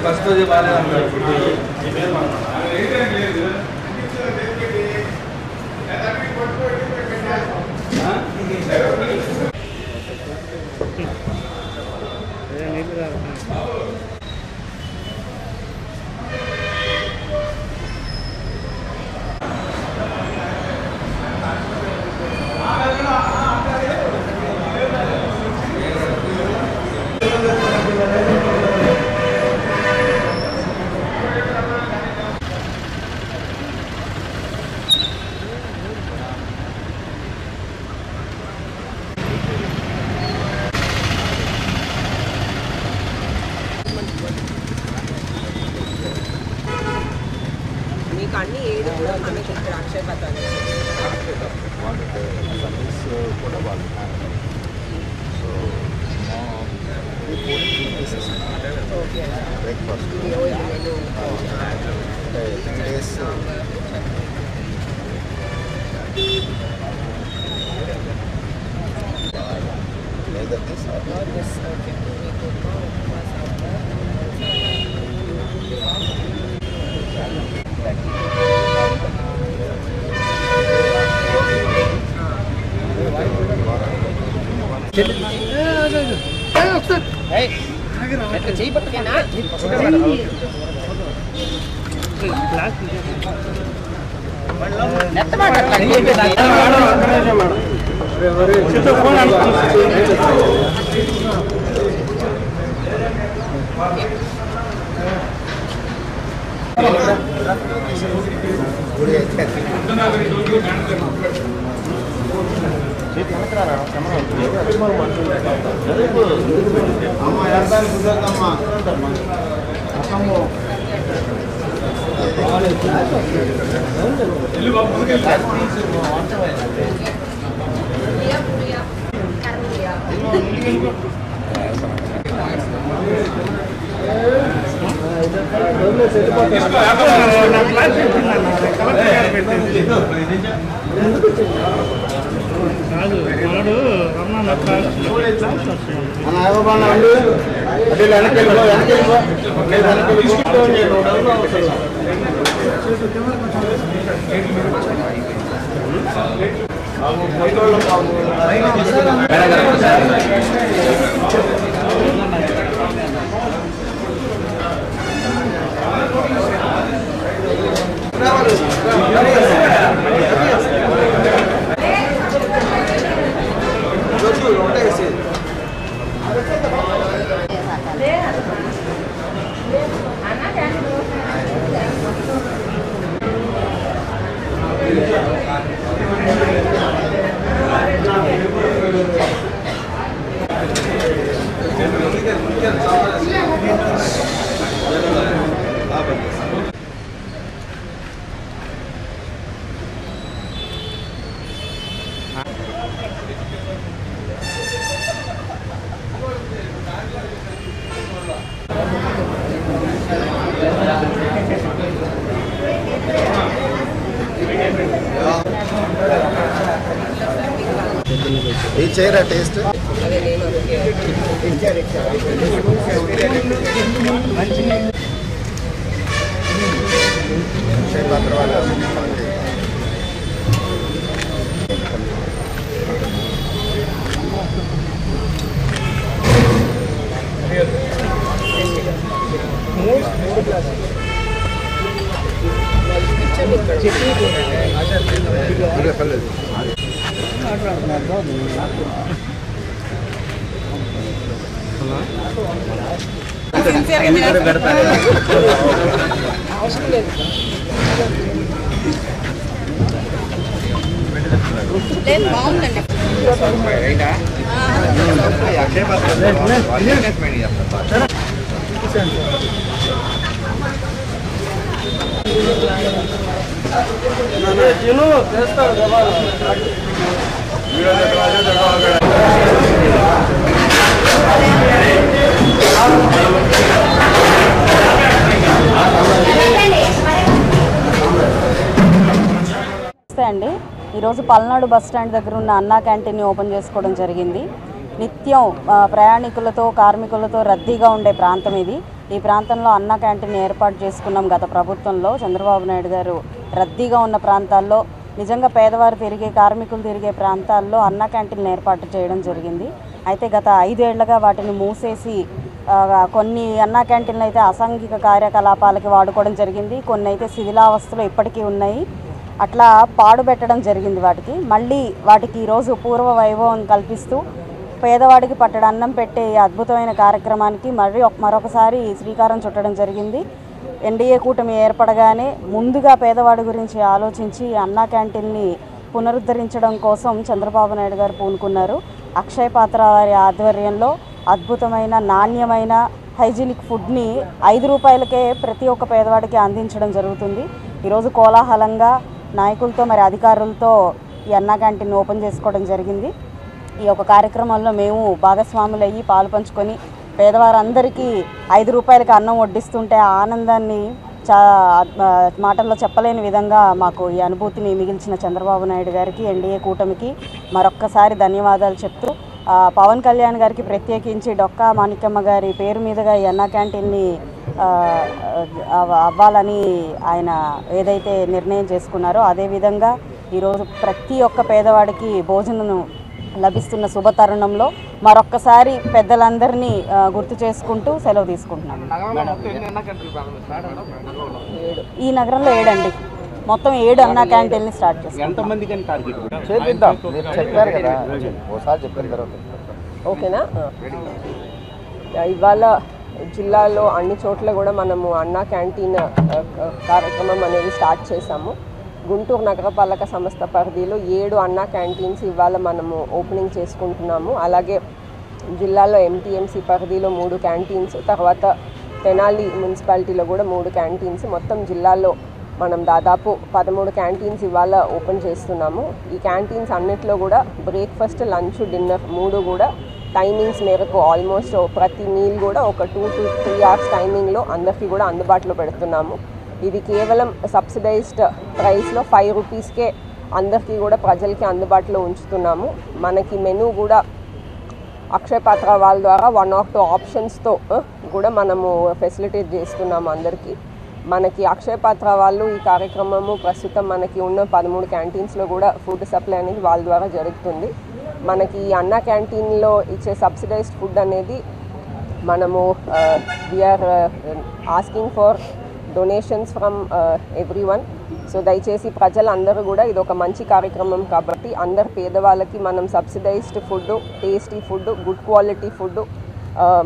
First రోజే బాగానే అన్నారు. అన్ని ఏది కూడా మనకి ఇక్కడ అక్షయ పథాలు కూడా వాళ్ళు సో బ్రేక్ఫాస్ట్ అంటే 3 days neither this or this. Okay. చెయ్యి పట్టుకేనా ఈ చేయరా టేస్ట్ అదే నేను బాగుందండి. అండి ఈరోజు పల్నాడు బస్ స్టాండ్ దగ్గర ఉన్న అన్నా క్యాంటీన్ని ఓపెన్ చేసుకోవడం జరిగింది. నిత్యం ప్రయాణికులతో కార్మికులతో రద్దీగా ఉండే ప్రాంతం ఇది. ఈ ప్రాంతంలో అన్నా క్యాంటీన్ ఏర్పాటు చేసుకున్నాం గత ప్రభుత్వంలో. చంద్రబాబు నాయుడు గారు రద్దీగా ఉన్న ప్రాంతాల్లో, నిజంగా పేదవారు తిరిగే కార్మికులు తిరిగే ప్రాంతాల్లో అన్నా క్యాంటీన్లు ఏర్పాటు చేయడం జరిగింది. అయితే గత 5 ఏళ్లుగా వాటిని మూసేసి కొన్ని అన్నా క్యాంటీన్లు అయితే అసాంఘిక కార్యకలాపాలకి వాడుకోవడం జరిగింది. కొన్ని అయితే శిథిలావస్థలో ఇప్పటికీ ఉన్నాయి. అట్లా పాడుపెట్టడం జరిగింది. మళ్ళీ వాటికి ఈరోజు పూర్వ వైభవం కల్పిస్తూ పేదవాడికి పట్టడి అన్నం పెట్టే అద్భుతమైన కార్యక్రమానికి మరొకసారి శ్రీకారం చుట్టడం జరిగింది. ఎన్డీఏ కూటమి ఏర్పడగానే ముందుగా పేదవాడి గురించి ఆలోచించి అన్నా క్యాంటీన్ని పునరుద్ధరించడం కోసం చంద్రబాబు నాయుడు గారు పూనుకున్నారు. అక్షయ్ పాత్ర వారి ఆధ్వర్యంలో అద్భుతమైన నాణ్యమైన హైజీనిక్ ఫుడ్ని 5 రూపాయలకే ప్రతి ఒక్క పేదవాడికి అందించడం జరుగుతుంది. ఈరోజు కోలాహలంగా నాయకులతో అధికారులతో ఈ అన్నా క్యాంటీన్ ఓపెన్ చేసుకోవడం జరిగింది. ఈ యొక్క కార్యక్రమంలో మేము భాగస్వాములయ్యి పాలు పంచుకొని పేదవారందరికీ 5 రూపాయలకి అన్నం వడ్డిస్తుంటే ఆ ఆనందాన్ని మాటల్లో చెప్పలేని విధంగా మాకు ఈ అనుభూతిని మిగిల్చిన చంద్రబాబు నాయుడు గారికి, ఎన్డీఏ కూటమికి మరొక్కసారి ధన్యవాదాలు చెప్తూ పవన్ కళ్యాణ్ గారికి ప్రత్యేకించి డొక్కా మాణిక్యమ్మ గారి పేరు మీదుగా ఈ అన్నా క్యాంటీన్ని అవ్వాలని ఆయన ఏదైతే నిర్ణయం చేసుకున్నారో అదేవిధంగా ఈరోజు ప్రతి ఒక్క పేదవాడికి భోజనం లభిస్తున్న శుభతరుణంలో మరొక్కసారి పెద్దలందరినీ గుర్తు చేసుకుంటూ సెలవు తీసుకుంటున్నాను. ఈ నగరంలో 7 అండి, మొత్తం 7 అన్నా క్యాంటీన్ని స్టార్ట్ చేస్తాం. ఓకేనా? ఇవాళ జిల్లాలో అన్ని చోట్ల కూడా మనము అన్నా క్యాంటీన్ కార్యక్రమం అనేది స్టార్ట్ చేసాము. గుంటూరు నగరపాలక సంస్థ పరిధిలో 7 అన్నా క్యాంటీన్స్ ఇవాళ మనము ఓపెనింగ్ చేసుకుంటున్నాము. అలాగే జిల్లాలో ఎంటీఎంసీ పరిధిలో 3 క్యాంటీన్స్, తర్వాత తెనాలి మున్సిపాలిటీలో కూడా 3 క్యాంటీన్స్, మొత్తం జిల్లాలో మనం దాదాపు 13 క్యాంటీన్స్ ఇవాళ ఓపెన్ చేస్తున్నాము. ఈ క్యాంటీన్స్ అన్నిట్లో కూడా బ్రేక్ఫాస్ట్, లంచ్, డిన్నర్ 3 కూడా టైమింగ్స్ మేరకు ఆల్మోస్ట్ ప్రతి మీల్ కూడా ఒక 2 to 3 hours టైమింగ్లో అందరికీ కూడా అందుబాటులో పెడుతున్నాము. ఇది కేవలం సబ్సిడైజ్డ్ ప్రైస్లో 5 రూపీస్కే అందరికీ కూడా ప్రజలకి అందుబాటులో ఉంచుతున్నాము. మనకి మెనూ కూడా అక్షయ్ పాత్ర వాళ్ళ ద్వారా 1 or 2 ఆప్షన్స్తో కూడా మనము ఫెసిలిటేట్ చేస్తున్నాము అందరికీ. మనకి అక్షయ్ పాత్ర వాళ్ళు ఈ కార్యక్రమము ప్రస్తుతం మనకి ఉన్న 13 క్యాంటీన్స్లో కూడా ఫుడ్ సప్లై అనేది వాళ్ళ ద్వారా జరుగుతుంది. మనకి ఈ అన్నా క్యాంటీన్లో ఇచ్చే సబ్సిడైజ్డ్ ఫుడ్ అనేది మనము we're asking for donations from everyone. So దయచేసి ప్రజలందరూ కూడా ఇది ఒక మంచి కార్యక్రమం కాబట్టి అందరు పేదవాళ్ళకి మనం subsidised food, tasty food, good quality food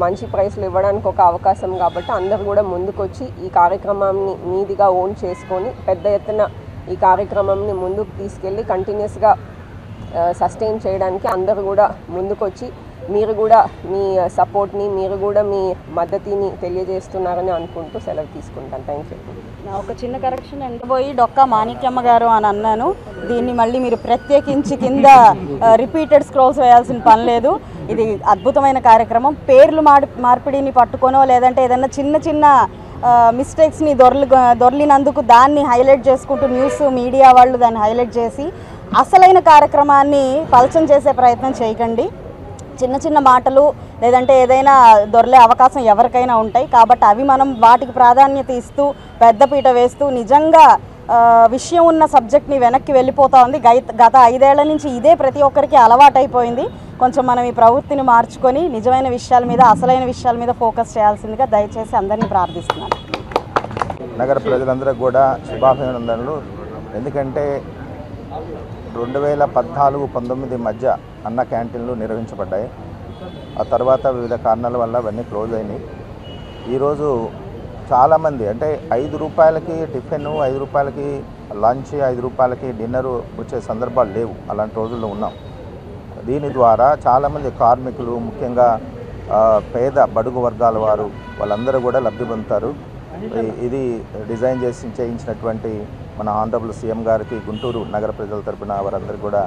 మంచి ప్రైస్లో ఇవ్వడానికి ఒక అవకాశం కాబట్టి అందరూ కూడా ముందుకొచ్చి ఈ కార్యక్రమాన్ని మీదిగా ఓన్ చేసుకొని పెద్ద ఎత్తున ఈ కార్యక్రమాన్ని ముందుకు తీసుకెళ్ళి కంటిన్యూస్గా సస్టైన్ చేయడానికి అందరూ కూడా ముందుకొచ్చి మీరు కూడా మీ సపోర్ట్ని, మీరు కూడా మీ మద్దతుని తెలియజేస్తున్నారని అనుకుంటూ సెలవు తీసుకుంటాను. Thank you. ఒక చిన్న కరెక్షన్ అండి, పోయి డొక్కా మాణిక్యమ్మ గారు అని అన్నాను. దీన్ని మళ్ళీ మీరు ప్రత్యేకించి కింద రిపీటెడ్ స్క్రోల్స్ వేయాల్సిన పని లేదు. ఇది అద్భుతమైన కార్యక్రమం. పేర్లు మార్పిడిని పట్టుకొనో లేదంటే ఏదైనా చిన్న చిన్న మిస్టేక్స్ని దొర్లినందుకు దాన్ని హైలైట్ చేసుకుంటూ న్యూస్ మీడియా వాళ్ళు దాన్ని హైలైట్ చేసి అసలైన కార్యక్రమాన్ని పలచం చేసే ప్రయత్నం చేయకండి. చిన్న చిన్న మాటలు లేదంటే ఏదైనా దొరలే అవకాశం ఎవరికైనా ఉంటాయి కాబట్టి అవి మనం వాటికి ప్రాధాన్యత ఇస్తూ పెద్దపీట వేస్తూ నిజంగా విషయం ఉన్న సబ్జెక్ట్ని వెనక్కి వెళ్ళిపోతూ ఉంది. గత 5 ఏళ్ల నుంచి ఇదే ప్రతి ఒక్కరికి అలవాటైపోయింది. కొంచెం మనం ఈ ప్రవృత్తిని మార్చుకొని నిజమైన విషయాల మీద, అసలైన విషయాల మీద ఫోకస్ చేయాల్సిందిగా దయచేసి అందరినీ ప్రార్థిస్తున్నాను. నగర ప్రజలందరూ కూడా శుభాభినందనలు. ఎందుకంటే 2014-19 మధ్య అన్న క్యాంటీన్లు నిర్వహించబడ్డాయి. ఆ తర్వాత వివిధ కారణాల వల్ల అవన్నీ క్లోజ్ అయినాయి. ఈరోజు చాలామంది అంటే 5 రూపాయలకి టిఫిన్, 5 రూపాయలకి లంచ్, 5 రూపాయలకి డిన్నరు వచ్చే సందర్భాలు లేవు. అలాంటి రోజుల్లో ఉన్నాం. దీని ద్వారా చాలామంది కార్మికులు, ముఖ్యంగా పేద బడుగు వర్గాల వారు వాళ్ళందరూ కూడా లబ్ధి పొందుతారు. ఇది డిజైన్ చేయించినటువంటి మన ఆనరబుల్ సీఎం గారికి గుంటూరు నగర ప్రజల తరపున వారందరికీ కూడా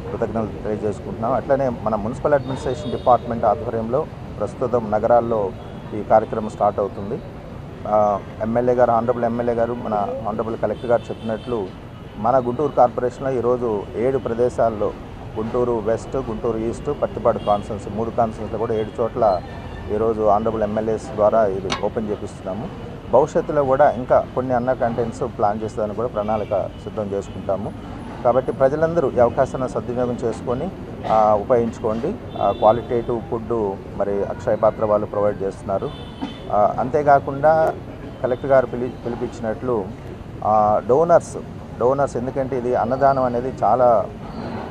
కృతజ్ఞతలు తెలియజేసుకుంటున్నాం. అట్లనే మన మున్సిపల్ అడ్మినిస్ట్రేషన్ డిపార్ట్మెంట్ ఆధ్వర్యంలో ప్రస్తుతం నగరాల్లో ఈ కార్యక్రమం స్టార్ట్ అవుతుంది. ఎమ్మెల్యే గారు, ఆనరబుల్ ఎమ్మెల్యే గారు, మన ఆనరబుల్ కలెక్టర్ గారు చెప్పినట్లు మన గుంటూరు కార్పొరేషన్లో ఈరోజు 7 ప్రదేశాల్లో Guntur west, Guntur east, Pattipadu constituency 3 కాన్స్టిట్యున్సీలో కూడా 7 చోట్ల ఈరోజు ఆనరబుల్ ఎమ్మెల్యేస్ ద్వారా ఇది ఓపెన్ చేపిస్తున్నాము. భవిష్యత్తులో కూడా ఇంకా కొన్ని అన్న క్యాంటీన్స్ ప్లాన్ చేసేదానికి కూడా ప్రణాళిక సిద్ధం చేసుకుంటాము. కాబట్టి ప్రజలందరూ ఈ అవకాశాన్ని సద్వినియోగం చేసుకొని ఉపయోగించుకోండి. క్వాలిటేటివ్ ఫుడ్ మరి అక్షయ పాత్ర వాళ్ళు ప్రొవైడ్ చేస్తున్నారు. అంతేకాకుండా కలెక్టర్ గారు పిలిపించినట్లు డోనర్స్ ఎందుకంటే ఇది అన్నదానం అనేది చాలా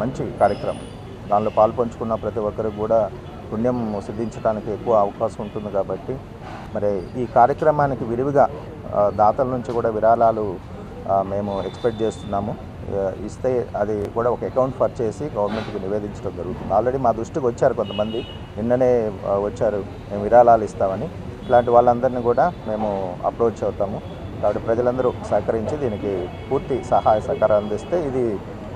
మంచి కార్యక్రమం. దానిలో పాల్పంచుకున్న ప్రతి ఒక్కరికి కూడా పుణ్యం సిద్ధించడానికి ఎక్కువ అవకాశం ఉంటుంది. కాబట్టి మరి ఈ కార్యక్రమానికి విరివిగా దాతల నుంచి కూడా విరాళాలు మేము ఎక్స్పెక్ట్ చేస్తున్నాము. ఇస్తే అది కూడా ఒక అకౌంట్ ఫర్ చేసి గవర్నమెంట్కి నివేదించడం జరుగుతుంది. ఆల్రెడీ మా దృష్టికి వచ్చారు కొంతమంది, నిన్ననే వచ్చారు మేము విరాళాలు ఇస్తామని. ఇట్లాంటి వాళ్ళందరినీ కూడా మేము అప్రోచ్ అవుతాము. కాబట్టి ప్రజలందరూ సహకరించి దీనికి పూర్తి సహాయ సహకారం అందిస్తే ఇది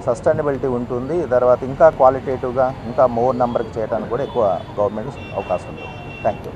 సస్టైనబిలిటీ ఉంటుంది. తర్వాత ఇంకా క్వాలిటేటివ్గా ఇంకా మోర్ నెంబర్కి చేయడానికి కూడా ఎక్కువ గవర్నమెంట్ అవకాశం ఉంటుంది. Thank you.